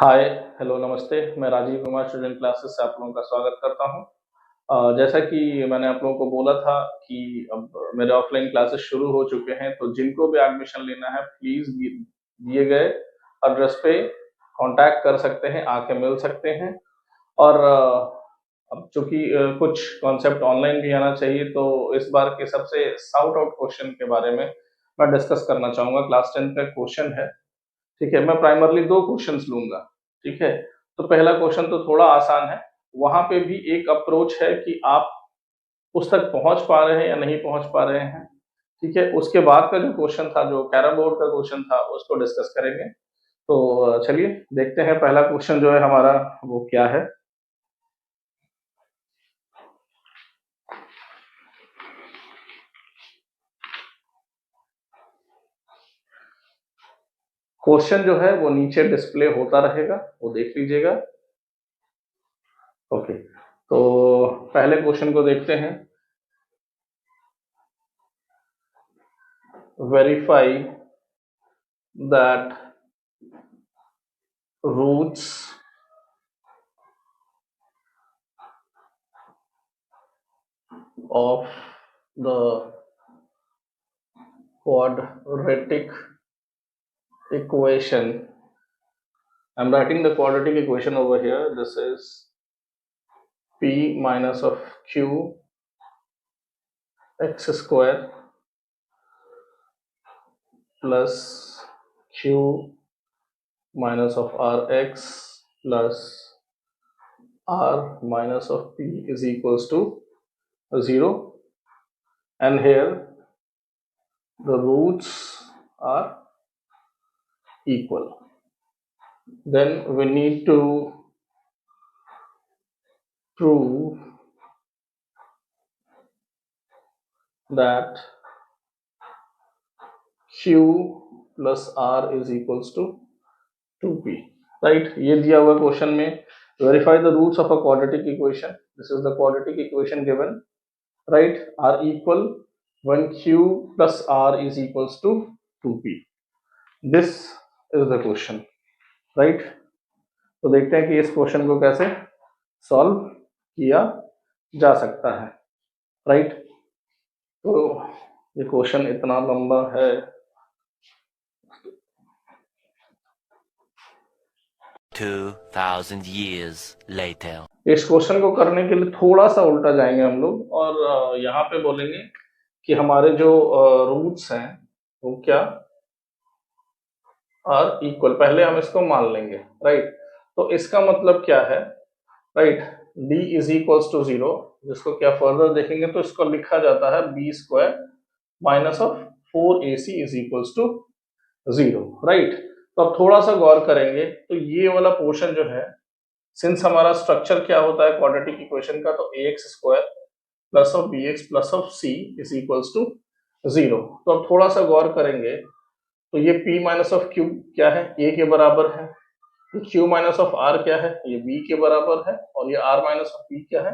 हाय, hello, नमस्ते। मैं Rajiv Kumar student classes से आप लोगों का स्वागत करता हूँ। जैसा कि मैंने आप लोगों को बोला था कि अब मेरे ऑफलाइन क्लासेस शुरू हो चुके हैं, तो जिनको भी एडमिशन लेना है प्लीज़ दिए गए एड्रेस पे कॉन्टैक्ट कर सकते हैं, आके मिल सकते हैं। और अब चूँकि कुछ कॉन्सेप्ट ऑनलाइन भी आना चाहिए, तो इस बार के सबसे शाउट आउट क्वेश्चन के बारे में मैं डिस्कस करना चाहूँगा। क्लास 10 का क्वेश्चन है। ठीक है, मैं प्राइमरली 2 क्वेश्चन्स लूँगा, ठीक है? तो पहला क्वेश्चन तो थोड़ा आसान है, वहाँ पे भी एक अप्रोच है कि आप उस तक पहुँच पा रहे हैं या नहीं पहुँच पा रहे हैं, ठीक है? उसके बाद का जो क्वेश्चन था, जो कैरम बोर्ड का क्वेश्चन था, उसको डिस्कस करेंगे। तो चलिए देखते हैं पहला क्वेश्चन जो है हमारा वो क्या है? क्वेश्चन जो है वो नीचे डिस्प्ले होता रहेगा, वो देख लीजिएगा। ओके, तो पहले क्वेश्चन को देखते हैं। Verify that roots of the quadratic equation. I'm writing the quadratic equation over here. This is p minus of q x square plus q minus of rx plus r minus of p is equals to 0, and here the roots are equal. Then we need to prove that q plus r is equals to 2p, right? ये दिया हुआ question में verify the roots of a quadratic equation. This is the quadratic equation given, right? Are equal when q plus r is equals to 2p. This is the question, right? तो देखते हैं कि इस question को कैसे solve किया जा सकता है, राइट? तो ये क्वेश्चन इतना लंबा है। 2000 years later. इस क्वेश्चन को करने के लिए थोड़ा सा उल्टा जाएंगे हम लोग और यहाँ पे बोलेंगे कि हमारे जो रूट्स हैं वो क्या आर इक्वल, पहले हम इसको मान लेंगे, राइट? तो इसका मतलब क्या है, right? d is equals to 0, जिसको क्या फर्दर देखेंगे तो इसको लिखा जाता है b square minus of 4ac is equals to 0, right? तो अब थोड़ा सा गौर करेंगे तो ये वाला पोर्शन जो है, सिंस हमारा स्ट्रक्चर क्या होता है क्वाड्रेटिक इक्वेशन का, तो ax square plus of bx plus of c is equals to 0। तो अब थोड़ा सा गौर करेंगे तो ये p माइनस ऑफ q क्या है, a के बराबर है। q माइनस ऑफ r क्या है, ये b के बराबर है। और ये r माइनस ऑफ p क्या है,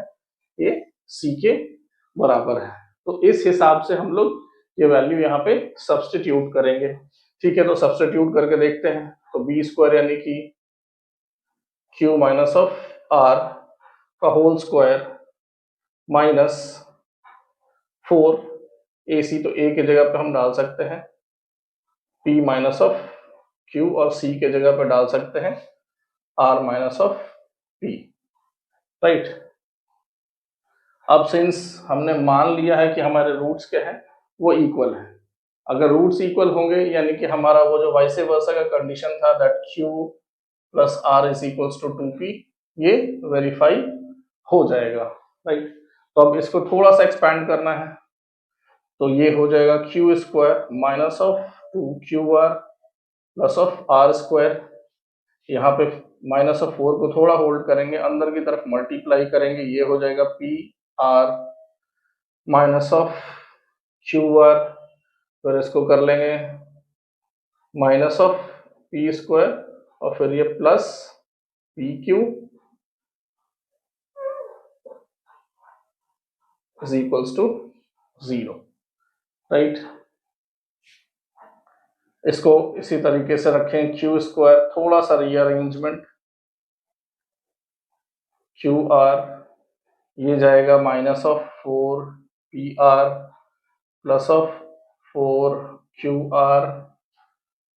ये c के बराबर है। तो इस हिसाब से हम लोग ये वैल्यू यहाँ पे सब्स्टिट्यूट करेंगे, ठीक है? तो सब्स्टिट्यूट करके देखते हैं। तो b स्क्वायर यानी कि q माइनस ऑफ r का होल स्क्वायर माइनस 4ac, तो a की जगह पे हम डाल सकते हैं p माइनस ऑफ q और c के जगह पे डाल सकते हैं r minus of p, right? अब सिंस हमने मान लिया है कि हमारे रूट्स क्या है, वो इक्वल है। अगर रूट्स इक्वल होंगे यानी कि हमारा वो जो वाइस वर्सा का कंडीशन था that q plus r is equals to 2p, ये वेरीफाई हो जाएगा, राइट? तो अब इसको थोड़ा सा एक्सपैंड करना है, तो ये हो जाएगा Q square minus of 2qr plus of r square. यहाँ पे माइनस ऑफ 4 को थोड़ा होल्ड करेंगे, अंदर की तरफ मल्टीप्लाई करेंगे, ये हो जाएगा P R minus of Q R. फिर इसको कर लेंगे माइनस ऑफ पी स्क्वायर और फिर ये plus P Q is equals to 0, right? इसको इसी तरीके से रखें, क्यू स्क्वायर थोड़ा सा रीअरेंजमेंट क्यू आर, ये जाएगा minus of 4 PR plus of 4 QR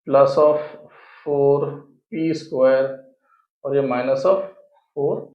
plus of 4P² और ये माइनस ऑफ 4।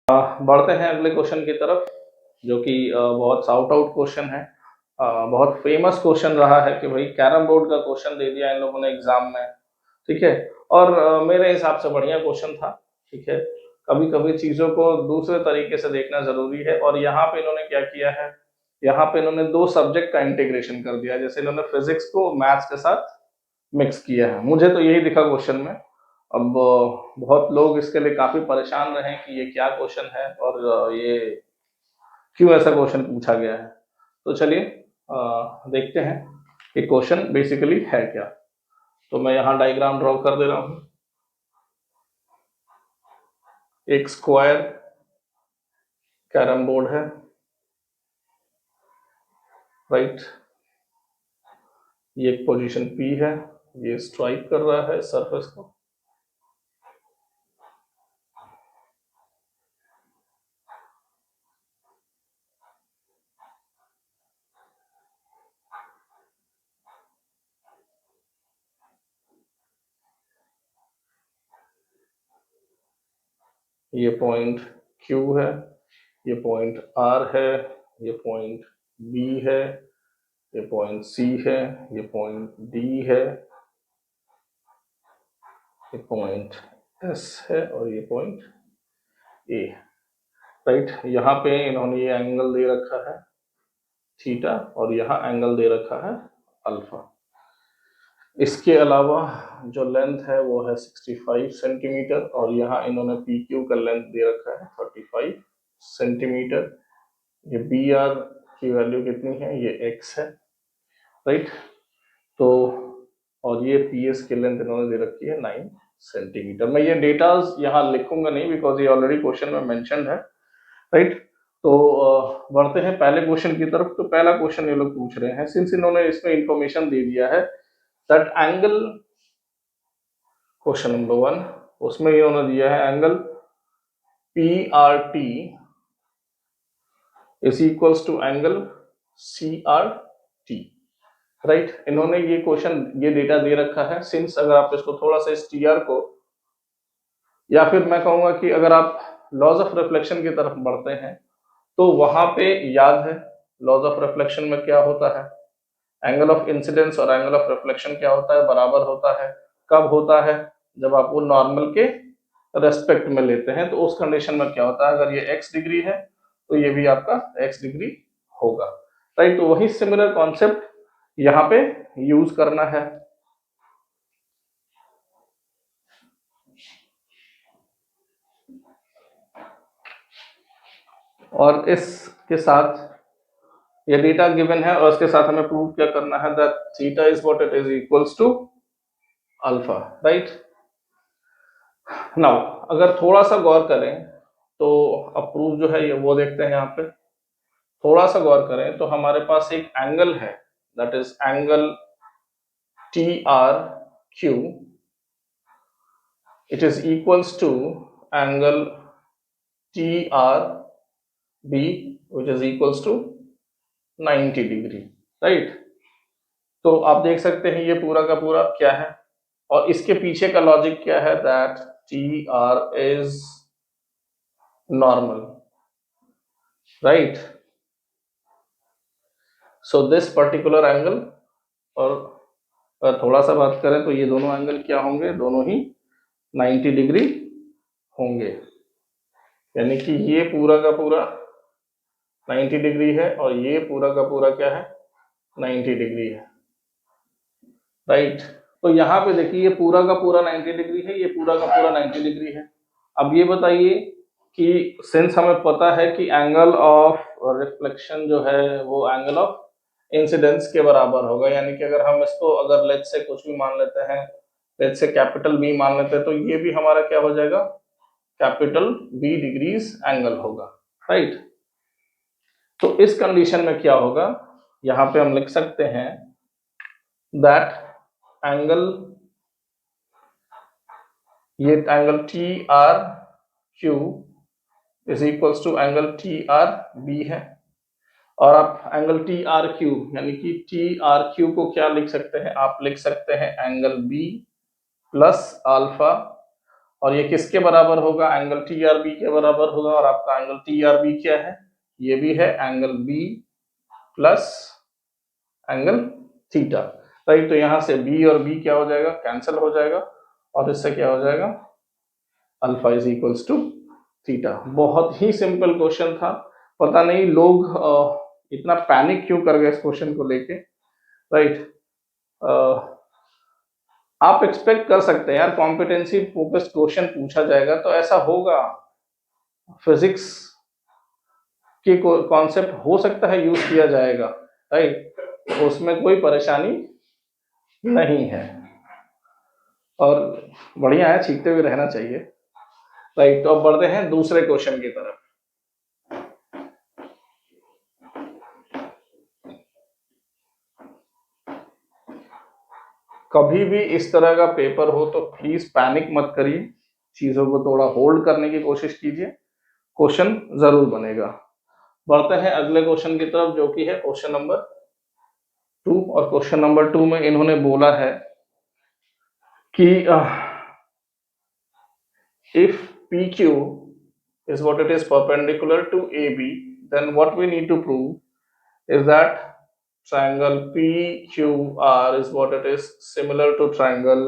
बढ़ते हैं अगले क्वेश्चन की तरफ, जो कि बहुत साउट आउट क्वेश्चन है, बहुत फेमस क्वेश्चन रहा है कि भाई कैरम बोर्ड का क्वेश्चन दे दिया इन लोगों ने एग्जाम में, ठीक है। और मेरे हिसाब से बढ़िया क्वेश्चन था, ठीक है। कभी कभी चीजों को दूसरे तरीके से देखना जरूरी है, और यहाँ पे इन्होंने क्या किया है, यहाँ पे इन्होंने दो सब्जेक्ट का इंटीग्रेशन कर दिया, जैसे इन्होंने फिजिक्स को मैथ्स के साथ मिक्स किया है। मुझे तो यही दिखा क्वेश्चन में। अब बहुत लोग इसके लिए काफी परेशान रहे कि ये क्या क्वेश्चन है और ये क्यों ऐसा क्वेश्चन पूछा गया है। तो चलिए देखते हैं कि क्वेश्चन बेसिकली है क्या। तो मैं यहाँ डायग्राम ड्रॉ कर दे रहा हूँ। एक स्क्वायर कैरम बोर्ड है, राइट। ये एक पोजीशन P है, ये स्ट्राइक कर रहा है सरफेस को। ये पॉइंट Q है, ये पॉइंट R है, ये पॉइंट B है, ये पॉइंट C है, ये पॉइंट D है, ये पॉइंट S है और ये पॉइंट A, राइट। यहाँ पे इन्होंने ये एंगल दे रखा है थीटा और यहाँ एंगल दे रखा है अल्फा। इसके अलावा जो लेंथ है वो है 65 सेंटीमीटर और यहाँ इन्होंने PQ का लेंथ दे रखा है 35 सेंटीमीटर। ये BR की वैल्यू कितनी है, ये X है, राइट। तो और ये PS की लेंथ इन्होंने दे रखी है 9 सेंटीमीटर। मैं ये डेटाज यहाँ लिखूंगा नहीं बिकॉज ये ऑलरेडी क्वेश्चन में मेंशन्ड है, राइट। तो बढ़ते हैं पहले क्वेश्चन की तरफ। तो पहला क्वेश्चन ये लोग पूछ रहे हैं, सिंस इन्होंने इसमें इंफॉर्मेशन दे दिया है दैट एंगल, क्वेश्चन नंबर 1, उसमें इन्होंने दिया है angle PRT is equals to angle CRT, right. इन्होंने ये क्वेश्चन, ये डेटा दे रखा है। सिंस अगर आप इसको थोड़ा सा इस TR को, या फिर मैं कहूंगा कि अगर आप लॉज ऑफ रिफ्लेक्शन की तरफ बढ़ते हैं तो वहां पे याद है लॉज ऑफ रिफ्लेक्शन में क्या होता है, एंगल ऑफ इंसिडेंस और एंगल ऑफ रिफ्लेक्शन क्या होता है, बराबर होता है। कब होता है, जब आप वो नॉर्मल के रेस्पेक्ट में लेते हैं। तो उस कंडीशन में क्या होता है, अगर ये x डिग्री है तो ये भी आपका x डिग्री होगा, राइट। तो वही सिमिलर कॉन्सेप्ट यहाँ पे यूज करना है। और इसके साथ ये डेटा गिवन है और इसके साथ हमें प्रूव क्या करना है that theta is what it is equals to alpha, right. Now अगर थोड़ा सा गौर करें तो अब प्रूफ जो है ये वो देखते हैं। यहाँ पे थोड़ा सा गौर करें तो हमारे पास एक एंगल है that is angle T R Q, it is equals to angle T R B which is equals to 90 degree, right. तो आप देख सकते हैं ये पूरा का पूरा क्या है और इसके पीछे का लॉजिक क्या है that T R is normal, right. So this particular angle, और थोड़ा सा बात करें तो ये दोनों एंगल क्या होंगे, दोनों ही 90 डिग्री होंगे, यानी कि ये पूरा का पूरा 90 डिग्री है और ये पूरा का पूरा क्या है 90 डिग्री है, राइट। तो यहाँ पे देखिए ये पूरा का पूरा 90 डिग्री है, ये पूरा का पूरा 90 डिग्री है। अब ये बताइए कि सिंस हमें पता है कि एंगल ऑफ रिफ्लेक्शन जो है वो एंगल ऑफ इंसिडेंस के बराबर होगा, यानी कि अगर हम इसको अगर लेट्स से कुछ भी मान लेते हैं, लेट्स से कैपिटल बी मान लेते हैं, तो ये भी हमारा क्या हो जाएगा कैपिटल बी डिग्रीज एंगल होगा, राइट। तो इस कंडीशन में क्या होगा, यहाँ पे हम लिख सकते हैं दैट एंगल, ये angle T R Q is equals to angle T R B है, और आप एंगल टी आर क्यू यानी कि टी आर क्यू को क्या लिख सकते हैं, आप लिख सकते हैं एंगल बी प्लस अल्फा, और ये किसके बराबर होगा, एंगल टी आर बी के बराबर होगा। और आपका एंगल टी आर बी क्या है, ये भी है angle B plus angle theta, right. तो यहां से बी और बी क्या हो जाएगा, कैंसिल हो जाएगा, और इससे क्या हो जाएगा alpha is equals to theta. बहुत ही सिंपल क्वेश्चन था, पता नहीं लोग इतना पैनिक क्यों कर गए इस क्वेश्चन को लेके, राइट। आप एक्सपेक्ट कर सकते हैं यार कॉम्पिटेंसी फोकस्ड क्वेश्चन पूछा जाएगा तो ऐसा होगा, फिजिक्स के कॉन्सेप्ट हो सकता है यूज किया जाएगा, राइट। तो उसमें कोई परेशानी नहीं है और बढ़िया है, सीखते हुए रहना चाहिए, राइट। तो अब बढ़ते हैं दूसरे क्वेश्चन की तरफ। कभी भी इस तरह का पेपर हो तो प्लीज पैनिक मत करिए, चीजों को थोड़ा होल्ड करने की कोशिश कीजिए, क्वेश्चन जरूर बनेगा। बढ़ते हैं अगले क्वेश्चन की तरफ जो कि है क्वेश्चन नंबर 2, और क्वेश्चन नंबर 2 में इन्होंने बोला है कि if PQ is what it is perpendicular to AB, then what we need to prove is that triangle PQR is what it is similar to triangle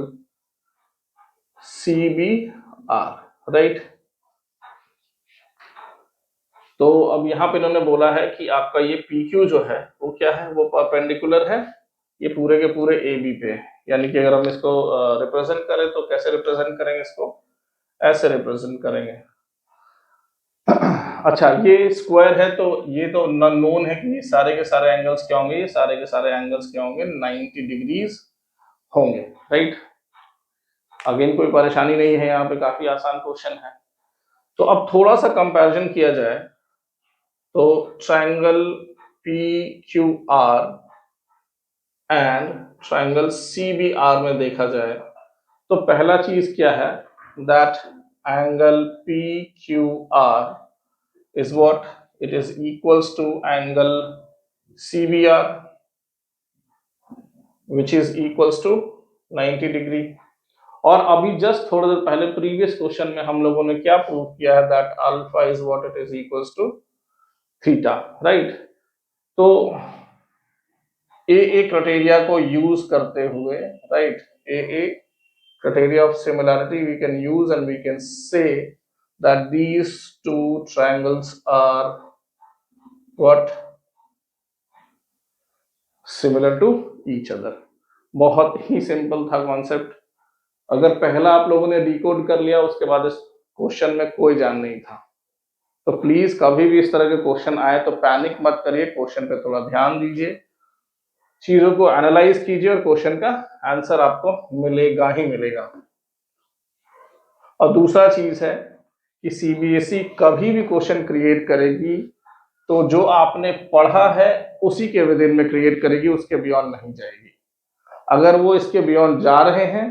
CBR, right। तो अब यहाँ पे इन्होंने बोला है कि आपका ये PQ जो है वो क्या है, वो परपेंडिकुलर है ये पूरे के पूरे AB पे, यानी कि अगर हम इसको रिप्रेजेंट करें तो कैसे रिप्रेजेंट करेंगे, इसको ऐसे रिप्रेजेंट करेंगे। अच्छा ये स्क्वायर है तो ये तो नोन है कि ये सारे के सारे एंगल्स क्या होंगे, ये सारे के सारे एंगल्स क्या होंगे 90 डिग्रीज होंगे, राइट। अगेन कोई परेशानी नहीं है, यहाँ पे काफी आसान क्वेश्चन है। तो अब थोड़ा सा कंपैरिजन किया जाए तो triangle PQR and triangle CBR में देखा जाए तो पहला चीज क्या है that angle PQR is what it is equals to angle CBR which is equals to 90 degree. और अभी जस्ट थोड़ी देर पहले प्रीवियस क्वेश्चन में हम लोगों ने क्या प्रूव किया है that alpha is what it is equals to theta, right. तो ए क्राइटेरिया को यूज करते हुए, right, a criteria of similarity we can use and we can say that these two triangles are what similar to each other। बहुत ही simple था concept, अगर पहला आप लोगों ने डिकोड कर लिया उसके बाद इस क्वेश्चन में कोई जान नहीं था, तो प्लीज कभी भी इस तरह के क्वेश्चन आए तो पैनिक मत करिए, क्वेश्चन पे थोड़ा ध्यान दीजिए, चीजों को एनालाइज कीजिए और क्वेश्चन का आंसर आपको मिलेगा ही मिलेगा। और दूसरा चीज है कि सीबीएसई कभी भी क्वेश्चन क्रिएट करेगी तो जो आपने पढ़ा है उसी के विदिन में क्रिएट करेगी, उसके बियॉन्ड नहीं जाएगी। अगर वो इसके बियॉन्ड जा रहे हैं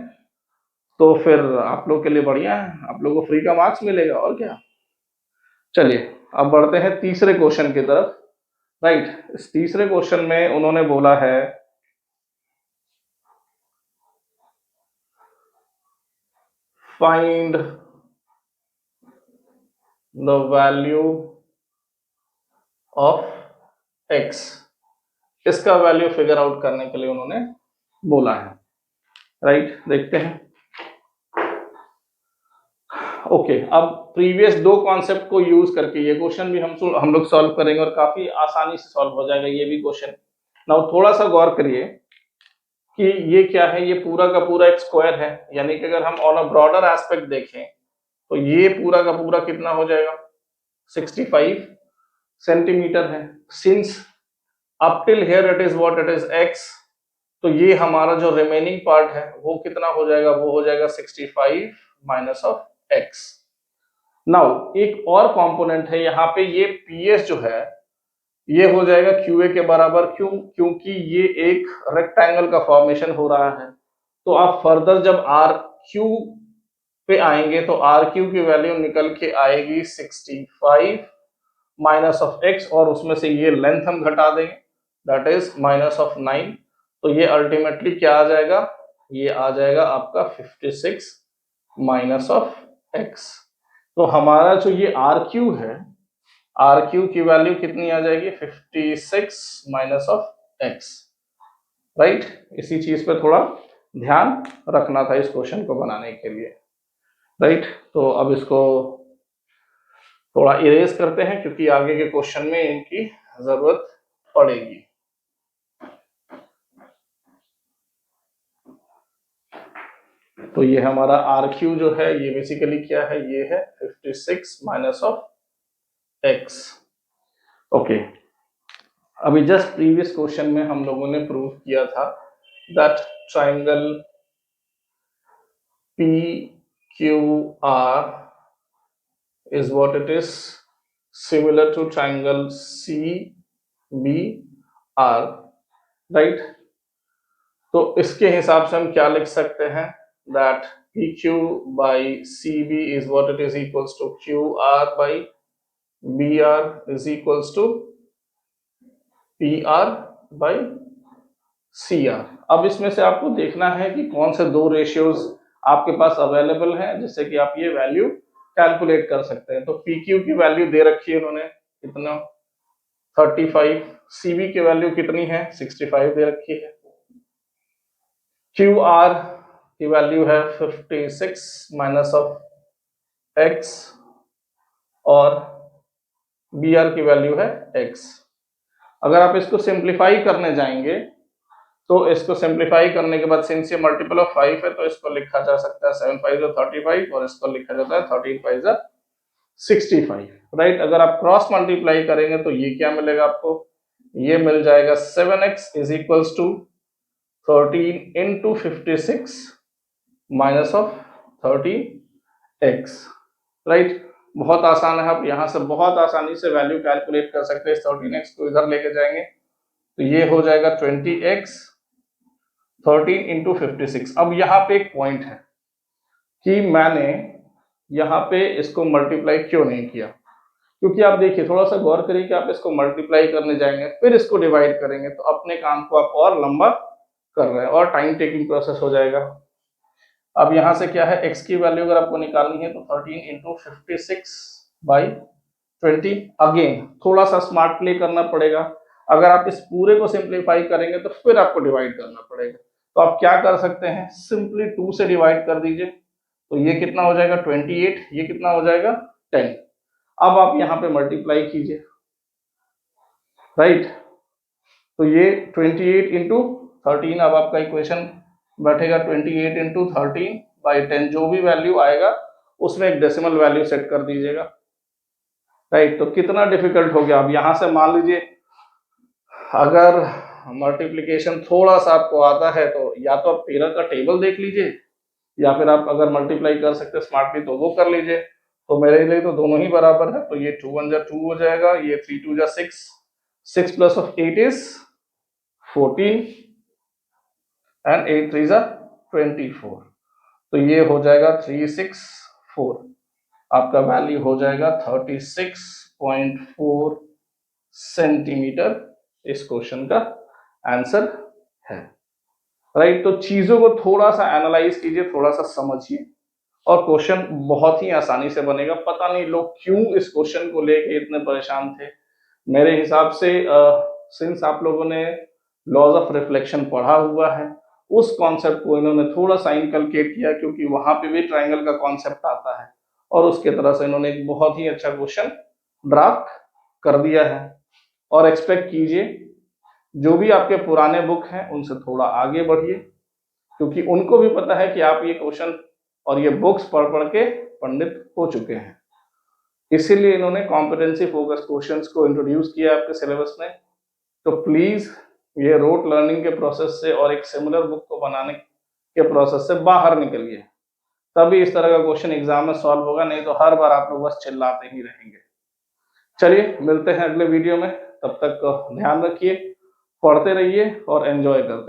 तो फिर आप लोग के लिए बढ़िया है, आप लोगों को फ्री का मार्क्स मिलेगा और क्या। चलिए अब बढ़ते हैं तीसरे क्वेश्चन की तरफ। राइट, इस तीसरे क्वेश्चन में उन्होंने बोला है find the value of x. इसका वैल्यू फिगर आउट करने के लिए उन्होंने बोला है। राइट, देखते हैं। ओके, अब प्रीवियस दो कॉन्सेप्ट को यूज करके ये क्वेश्चन भी हम लोग सॉल्व करेंगे और काफी आसानी से सॉल्व हो जाएगा ये भी क्वेश्चन। नाउ थोड़ा सा गौर करिए कि ये क्या है, ये पूरा का पूरा एक स्क्वायर है, यानी कि अगर हम ऑन अ ब्रॉडर एस्पेक्ट देखें तो ये पूरा का पूरा कितना हो जाएगा, 65 सेंटीमीटर है। Since up till here it is what, it is x, तो ये हमारा जो रिमेनिंग पार्ट है वो कितना हो जाएगा, वो हो जाएगा 65 माइनस ऑफ एक्स। नाउ एक और कंपोनेंट है यहाँ पे, ये पीएस जो है ये हो जाएगा क्यूए के बराबर। क्यों? क्योंकि ये एक रेक्टेंगल का फॉर्मेशन हो रहा है। तो आप फर्दर जब आर क्यू पे आएंगे तो आर क्यू की वैल्यू निकल के आएगी 65 माइनस ऑफ एक्स, और उसमें से ये लेंथ हम घटा देंगे, दैट इज माइनस ऑफ 9। तो ये अल्टीमेटली क्या आ जाएगा, ये आ जाएगा आपका 56 माइनस ऑफ एक्स। तो हमारा जो ये आर क्यू है, आर क्यू की वैल्यू कितनी आ जाएगी, 56 माइनस ऑफ एक्स। राइट, इसी चीज पे थोड़ा ध्यान रखना था इस क्वेश्चन को बनाने के लिए। राइट, तो अब इसको थोड़ा इरेज करते हैं क्योंकि आगे के क्वेश्चन में इनकी जरूरत पड़ेगी। तो ये हमारा आर क्यू जो है ये बेसिकली क्या है, ये है 56 माइनस ऑफ एक्स। ओके, अभी जस्ट प्रीवियस क्वेश्चन में हम लोगों ने प्रूव किया था that triangle P Q R is what it is similar to triangle CBR, right? तो इसके हिसाब से हम क्या लिख सकते हैं, that PQ by CB is what it is equals to QR by BR is equals to PR by CR। अब इसमें से आपको देखना है कि कौन से दो रेशियोज आपके पास अवेलेबल हैं जिससे कि आप ये वैल्यू कैलकुलेट कर सकते हैं। तो PQ की वैल्यू दे रखी है उन्होंने कितना, 35, CB की वैल्यू कितनी है, 65 दे रखी है, QR की वैल्यू है 56 माइनस ऑफ एक्स, और BR की वैल्यू है x। अगर आप इसको सिंप्लीफाई करने जाएंगे तो इसको सिंप्लीफाई करने के बाद सिंस ये मल्टीपल ऑफ 5 है तो इसको लिखा जा सकता है 7 5 35, और इसको लिखा जाता है 13 5 65। राइट, अगर आप क्रॉस मल्टीप्लाई करेंगे तो ये क्या मिलेगा आपको, ये मिल जाएगा 7x is equals to 13 into 56 minus of 13x। Right, बहुत आसान है, आप यहां से बहुत आसानी से वैल्यू कैलकुलेट कर सकते हैं। 13x को इधर लेके जाएंगे तो ये हो जाएगा 20x, 13 इंटू 56। अब यहाँ पे एक पॉइंट है कि मैंने यहाँ पे इसको मल्टीप्लाई क्यों नहीं किया, क्योंकि आप देखिए थोड़ा सा गौर करिए कि आप इसको मल्टीप्लाई करने जाएंगे फिर इसको डिवाइड करेंगे तो अपने काम को आप और लंबा कर रहे हैं और टाइम टेकिंग प्रोसेस हो जाएगा। अब यहाँ से क्या है, x की वैल्यू अगर आपको निकालनी है तो 13 इंटू 56 बाई 20। अगेन थोड़ा सा स्मार्ट प्ले करना पड़ेगा, अगर आप इस पूरे को सिंप्लीफाई करेंगे तो फिर आपको डिवाइड करना पड़ेगा। तो आप क्या कर सकते हैं, सिंपली 2 से डिवाइड कर दीजिए, तो ये कितना हो जाएगा 28, ये कितना हो जाएगा 10। अब आप यहाँ पे मल्टीप्लाई कीजिए, राइट, तो ये 28 इंटू 13, अब आपका इक्वेशन बैठेगा 28 इंटू 13 बाई 10, जो भी वैल्यू आएगा उसमें एक डेसिमल वैल्यू सेट कर दीजिएगा। राइट। तो कितना डिफिकल्ट हो गया। अब यहां से मान लीजिए अगर मल्टीप्लिकेशन थोड़ा सा आपको आता है तो या तो आप 13 का टेबल देख लीजिए, या फिर आप अगर मल्टीप्लाई कर सकते स्मार्टली तो वो कर लीजिए। तो मेरे लिए तो दोनों ही बराबर है, तो ये 2 1 जा 2 हो जाएगा, ये 3 2 जा 6, 6 प्लस ऑफ 8 इज 14 एंड 8 3 जा 24। तो ये हो जाएगा 364, आपका वैल्यू हो जाएगा 36.4 सेंटीमीटर इस क्वेश्चन का आंसर है। राइट। तो चीजों को थोड़ा सा एनालाइज कीजिए, थोड़ा सा समझिए, और क्वेश्चन बहुत ही आसानी से बनेगा। पता नहीं लोग क्यों इस क्वेश्चन को लेके इतने परेशान थे। मेरे हिसाब से सिंस आप लोगों ने लॉज ऑफ रिफ्लेक्शन पढ़ा हुआ है, उस कॉन्सेप्ट को इन्होंने थोड़ा सा इनकलकेट किया, क्योंकि वहां पे भी ट्रायंगल का कॉन्सेप्ट आता है, और उसके तरह से इन्होंने एक बहुत ही अच्छा क्वेश्चन ड्राफ्ट कर दिया है। और एक्सपेक्ट कीजिए जो भी आपके पुराने बुक हैं उनसे थोड़ा आगे बढ़िए, क्योंकि उनको भी पता है कि आप ये क्वेश्चन और ये बुक्स पढ़ पढ़ के पंडित हो चुके हैं। इसीलिए इन्होंने कॉम्पिटेंसी फोकस क्वेश्चंस को इंट्रोड्यूस किया आपके सिलेबस में। तो प्लीज ये रोट लर्निंग के प्रोसेस से और एक सिमिलर बुक को बनाने के प्रोसेस से बाहर निकलिए, तभी इस तरह का क्वेश्चन एग्जाम में सॉल्व होगा, नहीं तो हर बार आप लोग बस चिल्लाते ही रहेंगे। चलिए मिलते हैं अगले वीडियो में, तब तक ध्यान रखिए, पढ़ते रहिए और एंजॉय करते